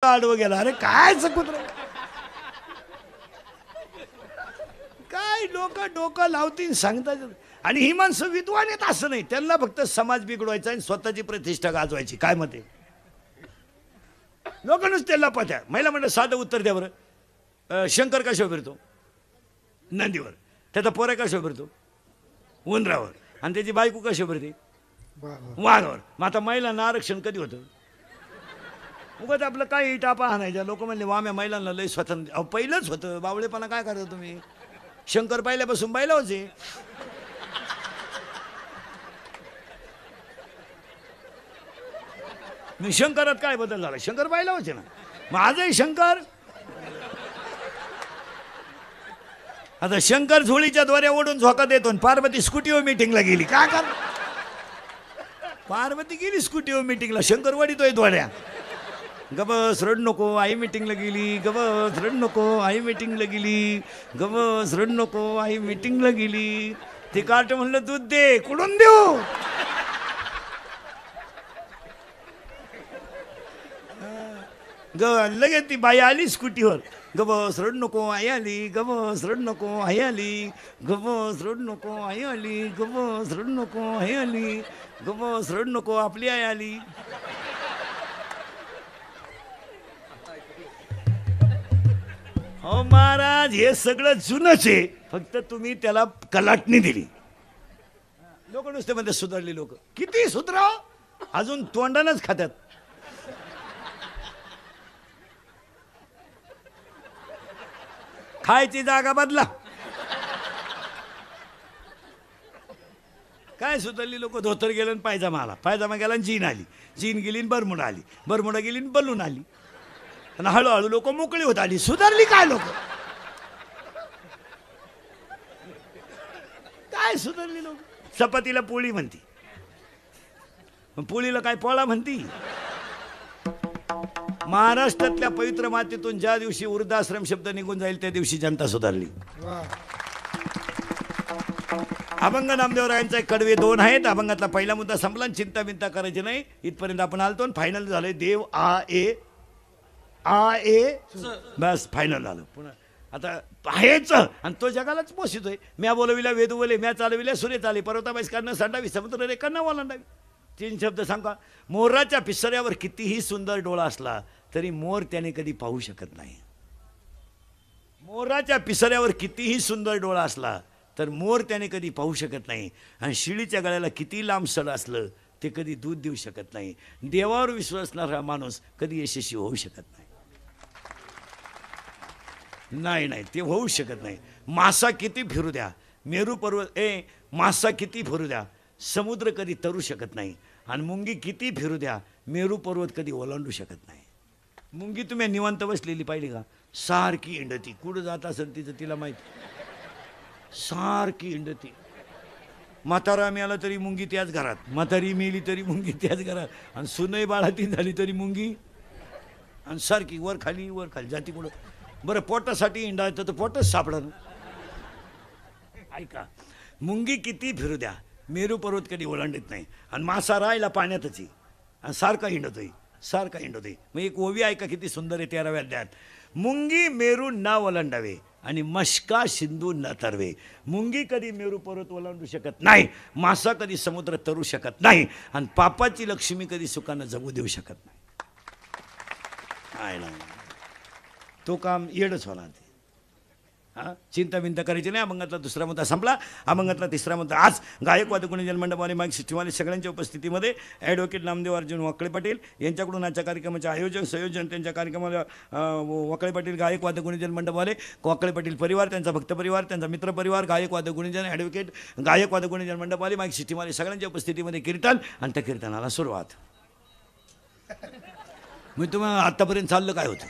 आडवं गेला. अरे काय कुत्र काय डोकं डोकं लावतील सांगतात. आणि ही माणसं विद्वान आहेत असं नाही, त्यांना फक्त समाज बिघडवायचा आणि स्वतःची प्रतिष्ठा गाजवायची. काय मते लोक नुसते लपात्या. महिला म्हणलं साधं उत्तर द्या बरं. शंकर कशावर फिरतो? नंदीवर. त्याचा पोरा कशावर फिरतो? उंदरावर. आणि त्याची बायको कशावर फिरते? वाघावर. मग आता महिलांना आरक्षण कधी होतं? उगाच आपलं काय टापा आणायच्या. लोक म्हणले वाम्या महिलांना लय स्वातंत्र्य. अहो पहिलंच होतं. बावळेपणा काय करता तुम्ही? शंकर पहिल्यापासून बायला होते. मी शंकरात काय बदल झाला? शंकर बायला होते ना. मग आजही शंकर. आता शंकर झोळीच्या द्वारे ओढून झोका देतो. पार्वती स्कूटीवर मीटिंगला गेली. काय कर? पार्वती गेली स्कूटीवर मीटिंगला. शंकर वडीतोय द्वाऱ्या. गबस रड नको, आई मीटिंगला गेली. गबस रड नको, आई मीटिंगला गेली. गबस रड नको, आई मीटिंगला गेली. ते कार्ट म्हणलं दूध दे. कुठून देऊ? लगेच ती बाई आली स्कूटीवर. गबस रड नको, आई आली. गबस रड नको, आई आली. गबस रड नको, आई आली. गबस रड नको, आई आली. गबस रड नको, आपली आई आली. हो महाराज, हे सगळं जुनच आहे. फक्त तुम्ही त्याला कलाटणी दिली. लोक नुसते मध्ये सुधारली. लोक किती सुधराव, अजून तोंडानच खात्यात. खायची जागा बदला. काय सुधारली लोक? धोतर गेलं आणि पायजामा आला. पायजामा गेला आणि जीन आली. जीन गेली आणि बरमुडा आली. बरमुडा गेली आणि बलून आली. आणि हळूहळू लोक मोकळी होत आली. सुधारली काय लोक? काय सुधारली लोक? चपातीला पोळी म्हणती. पोळीला काय पोळा म्हणती? महाराष्ट्रातल्या पवित्र मातेतून ज्या दिवशी वृद्धाश्रम शब्द निघून जाईल त्या दिवशी जनता सुधारली. अभंग नामदेवरायांचा एक कडवे 2 आहेत. अभंगातला पहिला मुद्दा संपला. चिंता बिंता करायची नाही. इथपर्यंत आपण आलतो. फायनल झालंय देव आ ए बस फायनल झालं. पुन्हा आता आहेच आणि तो जगालाच पोषितोय. म्या बोलविल्या वेद बोले, म्या चालविल्या सूर्य चाले, पर्वताबाईस करणं सांडावी, समुद्र रे करणं ओलांडावी. 3 शब्द सांगा. मोराच्या पिसऱ्यावर कितीही सुंदर डोळा असला तरी मोर त्याने कधी पाहू शकत नाही. मोराच्या पिसऱ्यावर कितीही सुंदर डोळा असला तर मोर त्याने कधी पाहू शकत नाही. आणि शिळीच्या गळ्याला किती लांब सड असलं ते कधी दूध देऊ शकत नाही. देवावर विश्वास असणारा माणूस कधी यशस्वी होऊ शकत नाही. नाही ते होऊ शकत नाही. मासा किती फिरू द्या, मेरू पर्वत मासा किती फिरू द्या, समुद्र कधी तरू शकत नाही. आणि मुंगी किती फिरू द्या, मेरू पर्वत कधी ओलांडू शकत नाही. मुंगी तुम्ही निवांत बसलेली पाहिली का? सारखी इंडती. कुठं जात असेल तिचं तिला माहिती. सारखी इंडती. म्हातारा मिळाला तरी मुंगी त्याच घरात. म्हातारी मेली तरी मुंगी त्याच घरात. आणि सुनई बाळाती झाली तरी मुंगी. आणि सारखी वर खाली जाती कुठं. बरं पोटासाठी इंडायचं तर पोटच सापडलं. ऐका, मुंगी किती फिरू द्या, मेरू पर्वत कधी ओलांडत नाही. आणि मासा राहिला पाण्यातच आणि सारखा हिंडतोय. मग एक ओवी ऐका किती सुंदर आहे 13व्या अध्यायात. मुंगी मेरू ना ओलांडावे आणि मशका सिंधू न तरवे. मुंगी कधी मेरू पर्वत ओलांडू शकत नाही. मासा कधी समुद्र तरू शकत नाही. आणि पापाची लक्ष्मी कधी सुखानं जगू देऊ शकत नाही. तो काम येडच होणार ते. चिंता बिंता करायची नाही. अभंगातला 2रा मुद्दा संपला. अभंगातला 3रा मुद्दा. आज गायकवाद गुणजन मंडपाने माईक सिस्टीमवाले सगळ्यांच्या उपस्थितीमध्ये ॲडव्होकेट नामदेव अर्जुन वाकळे पाटील यांच्याकडून आजच्या कार्यक्रमाचे आयोजन संयोजन, त्यांच्या कार्यक्रमाला वाकळे पाटील गायकवाद गुणजन मंडपवाले, वाकळे पाटील परिवार, त्यांचा भक्त परिवार, त्यांचा मित्र परिवार, गायकवाद गुणजन ॲडव्होकेट गायकवाद गुणजन मंडपवाले माईक सिस्टीमवाले सगळ्यांच्या उपस्थितीमध्ये कीर्तन. आणि त्या कीर्तनाला सुरुवात. मी तुम्हाला आत्तापर्यंत चाललं काय होतं?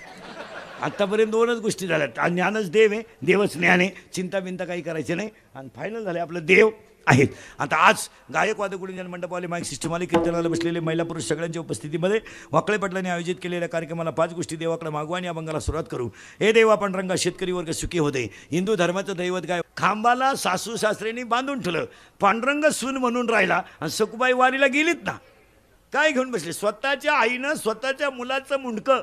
आत्तापर्यंत 2च गोष्टी झाल्यात. ज्ञानच देव आहे, देवच ज्ञान आहे. चिंता बिंता काही करायची नाही. आणि फायनल झाले आपलं देव आहेत. आता आज गायकवाद गुणजन मंडपवाले माईक सिस्टमवाले कीर्तनाला बसलेले महिला पुरुष सगळ्यांच्या उपस्थितीमध्ये वाकळे पाटलांनी आयोजित केलेल्या कार्यक्रमाला 5 गोष्टी देवाकडे मागवा आणि अभंगाला सुरुवात करू. हे देवा पांडुरंगा शेतकरी वर्ग सुखी होते. हिंदू धर्माचं दैवत गाय. खांबाला सासू सासऱ्यांनी बांधून ठेवलं. पांडुरंग सून म्हणून राहिला आणि सकुबाई वारीला गेलीत ना. काय घेऊन बसले? स्वतःच्या आईनं स्वतःच्या मुलाचं मुंडकं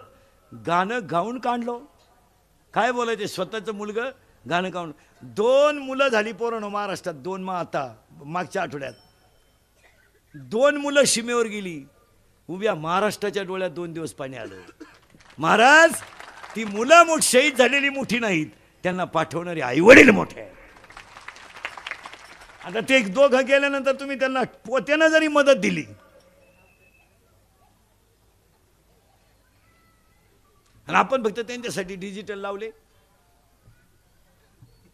गाणं गाऊन काढलो. काय बोलायचे, स्वतःचं मुलगं गाणं गाऊन. 2 मुलं झाली पोरांनो महाराष्ट्रात, 2 मग आता मागच्या आठवड्यात 2 मुलं सीमेवर गेली. उभ्या महाराष्ट्राच्या डोळ्यात 2 दिवस पाणी आलं. महाराज, ती मुलं शहीद झालेली मोठी नाहीत, त्यांना पाठवणारे आईवडील मोठे आहेत. आता ते 2 गेल्यानंतर तुम्ही त्यांना पोत्यानं जरी मदत दिली, आणि आपण फक्त त्यांच्यासाठी डिजिटल लावले,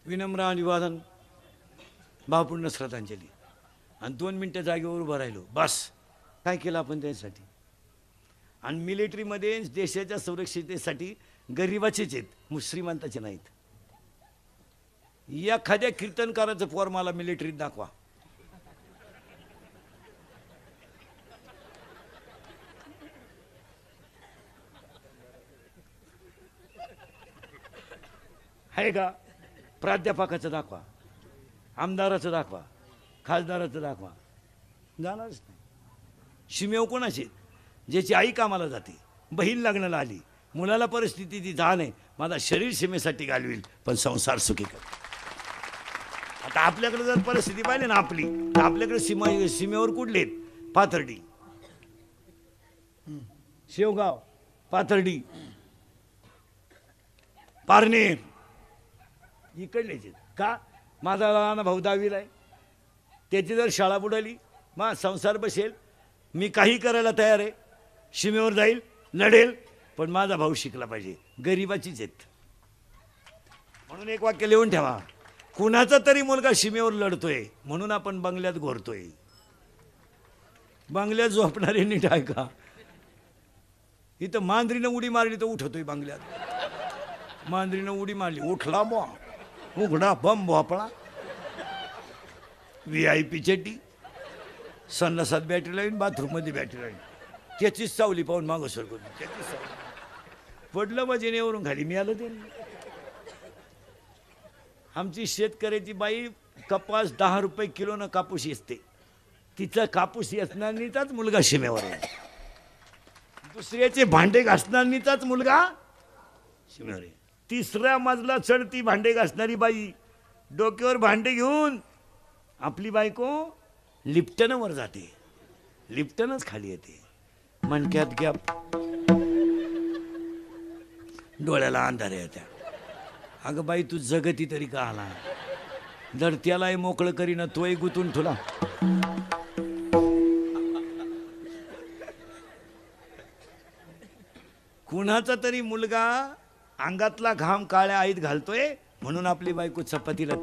विनम्र अभिवादन, भावपूर्ण श्रद्धांजली, आणि 2 मिनिटं जागेवर उभं राहिलो, बस. काय केलं आपण त्यासाठी? आणि मिलिटरीमध्ये देशाच्या सुरक्षिततेसाठी गरिबाचेच आहेत, श्रीमंताचे नाहीत. एखाद्या कीर्तनकाराचं पोर मला मिलिटरीत दाखवा. आहे का? प्राध्यापकाचं दाखवा, आमदाराचं दाखवा, खासदाराचं दाखवा, जाणारच नाही. सीमेवर कोणाचे? ज्याची आई कामाला जाते, बहीण लग्नाला आली, मुलाला परिस्थिती ती जा नाही, माझा शरीर सीमेसाठी घालविल पण संसार सुखी कर. आता आपल्याकडे जर परिस्थिती पाहिली ना आपली, तर आपल्याकडे सीमेवर कुठले? पाथर्डी, शेवगाव, पाथर्डी, पारनेर, इकडलेच का? माझा लहान भाऊ 10वीला आहे, त्याची जर शाळा बुडाली, मग संसार बसेल, मी काही करायला तयार आहे, सीमेवर जाईल, लढेल, पण माझा भाऊ शिकला पाहिजे. गरिबाचीच आहेत. म्हणून एक वाक्य लिहून ठेवा, कुणाचा तरी मुलगा सीमेवर लढतोय म्हणून आपण बंगल्यात घोरतोय. बंगल्यात झोपणारे नीट आहे का? इथं मांजरीनं उडी मारली तर उठतोय बंगल्यात. मांजरीनं उडी मारली, उठला बॉ, उघडा बम भोपळा, VIP चड्डी, संडासात बॅटरी लाईन, बाथरूममध्ये बॅटरी लाईन, त्याचीच सावली पाहून मागं सरकून, त्याचीच सावली पडलं मग जेनेवरून खाली, मी आलं ते. आमची शेतकऱ्याची बाई कपास 10 रुपये किलोनं कापूस येते, तिचा कापूस येसणारणीचाच मुलगा सीमेवर आहे. दुसऱ्याचे भांडे घासणारणीचाच मुलगा सीमेवर आहे. 3रा मजला चढती भांडे घासणारी बाई, डोक्यावर भांडे घेऊन आपली बायको लिफ्टनं वर जाते, लिफ्टनच खाली येते, मणक्यात गॅप, डोळ्याला अंधारे येत्या. अगं बाई, तू जगती तरी का आला? जर त्यालाही मोकळं करीना तोही गुतून तुला. कुणाचा तरी मुलगा अंगातला घाम काळ्या आईत घालतोय म्हणून आपली बायको चपातीला